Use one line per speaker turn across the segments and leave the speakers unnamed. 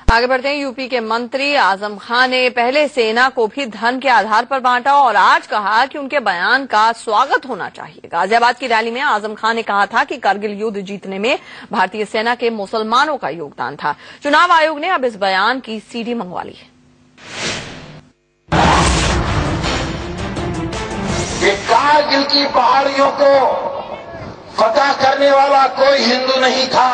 आगे बढ़ते हैं। यूपी के मंत्री आजम खान ने पहले सेना को भी धर्म के आधार पर बांटा और आज कहा कि उनके बयान का स्वागत होना चाहिए। गाजियाबाद की रैली में आजम खान ने कहा था कि करगिल युद्ध जीतने में भारतीय सेना के मुसलमानों का योगदान था। चुनाव आयोग ने अब इस बयान की सीडी मंगवा ली है।
कारगिल की पहाड़ियों को फतह करने वाला कोई हिंदू नहीं था,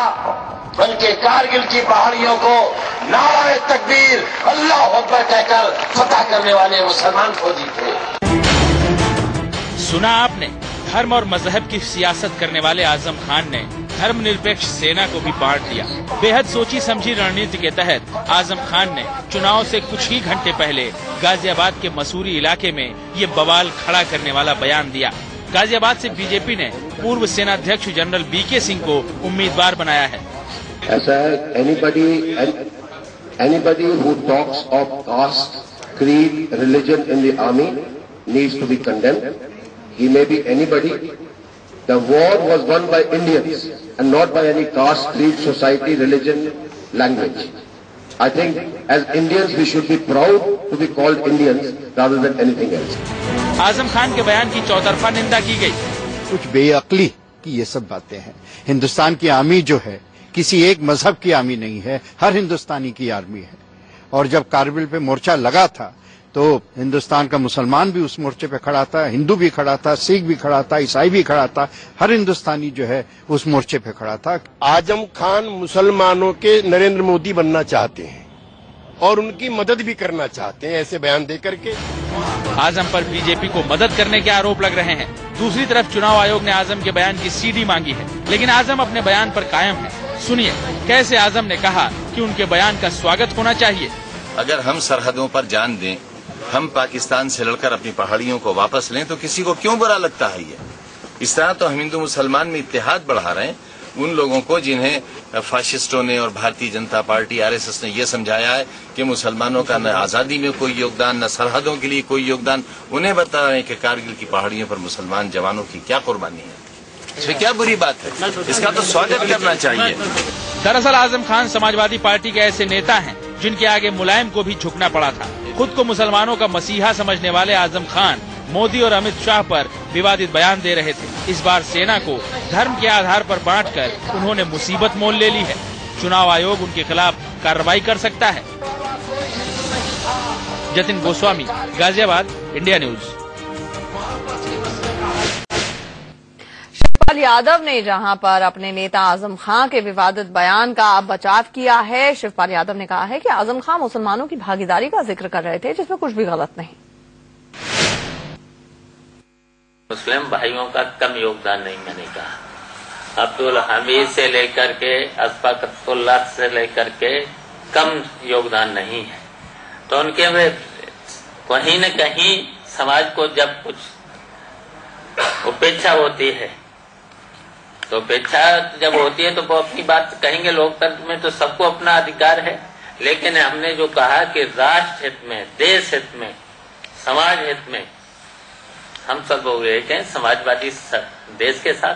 बल्कि कारगिल की पहाड़ियों को नारे तकबीर अल्लाह अकबर कहकर फतह करने वाले मुसलमान फौजी थे।
सुना आपने, धर्म और मजहब की सियासत करने वाले आजम खान ने धर्मनिरपेक्ष सेना को भी बांट दिया। बेहद सोची समझी रणनीति के तहत आजम खान ने चुनाव से कुछ ही घंटे पहले गाजियाबाद के मसूरी इलाके में ये बवाल खड़ा करने वाला बयान दिया। गाजियाबाद से बीजेपी ने पूर्व सेनाध्यक्ष जनरल बीके सिंह को उम्मीदवार बनाया है।
ऐसा है, anybody who talks of caste, creed, religion in the army needs to be condemned. He may be anybody. The war was won by Indians and not by any caste, creed, society, religion, language. I think as Indians we should be proud to be called Indians rather than anything else.
Azam Khan के बयान की चौतरफा निंदा की गई।
कुछ बेअक्ली की ये सब बातें हैं। हिंदुस्तान की आर्मी जो है किसी एक मजहब की आर्मी नहीं है, हर हिंदुस्तानी की आर्मी है। और जब कारगिल पे मोर्चा लगा था तो हिंदुस्तान का मुसलमान भी उस मोर्चे पे खड़ा था, हिंदू भी खड़ा था, सिख भी खड़ा था, ईसाई भी खड़ा था, हर हिंदुस्तानी जो है उस मोर्चे पे खड़ा था।
आजम खान मुसलमानों के नरेंद्र मोदी बनना चाहते हैं और उनकी मदद भी करना चाहते हैं ऐसे बयान देकर के।
आजम पर बीजेपी को मदद करने के आरोप लग रहे हैं। दूसरी तरफ चुनाव आयोग ने आजम के बयान की सीडी मांगी है, लेकिन आजम अपने बयान पर कायम है। सुनिए कैसे आजम ने कहा कि उनके बयान का स्वागत होना चाहिए।
अगर हम सरहदों पर जान दें, हम पाकिस्तान से लड़कर अपनी पहाड़ियों को वापस लें तो किसी को क्यों बुरा लगता है ये? इस तरह तो हम हिंदू मुसलमान में इत्तेहाद बढ़ा रहे हैं। उन लोगों को जिन्हें फाशिस्टों ने और भारतीय जनता पार्टी आरएसएस ने यह समझाया है कि मुसलमानों का न आजादी में कोई योगदान, न सरहदों के लिए कोई योगदान, उन्हें बता रहे हैं कि कारगिल की पहाड़ियों पर मुसलमान जवानों की क्या कुर्बानी है। इसमें क्या बुरी बात है? इसका तो स्वागत करना चाहिए।
दरअसल आजम खान समाजवादी पार्टी के ऐसे नेता हैं जिनके आगे मुलायम को भी झुकना पड़ा था। खुद को मुसलमानों का मसीहा समझने वाले आजम खान मोदी और अमित शाह पर विवादित बयान दे रहे थे। इस बार सेना को धर्म के आधार पर बांटकर उन्होंने मुसीबत मोल ले ली है। चुनाव आयोग उनके खिलाफ कार्रवाई कर सकता है। Jatin Goswami, Ghaziabad, India news.
शिवपाल यादव ने जहां पर अपने नेता आजम खान के विवादित बयान का बचाव किया है। शिवपाल यादव ने कहा है कि आजम खान मुसलमानों की भागीदारी का जिक्र कर रहे थे, जिसमें कुछ भी गलत नहीं।
मुस्लिम भाइयों का कम योगदान नहीं मैंने कहा। अब्दुल हमीद से लेकर के अशफाकतुल्लाह से लेकर के कम योगदान नहीं है। तो उनके में कहीं न कहीं समाज को जब कुछ उपेक्षा होती है तो उपेक्षा जब होती है तो वो अपनी बात कहेंगे। लोकतंत्र में तो सबको अपना अधिकार है, लेकिन हमने जो कहा कि राष्ट्र हित में, देश हित में, समाज हित में हम सब लोग एक हैं, समाजवादी देश के साथ।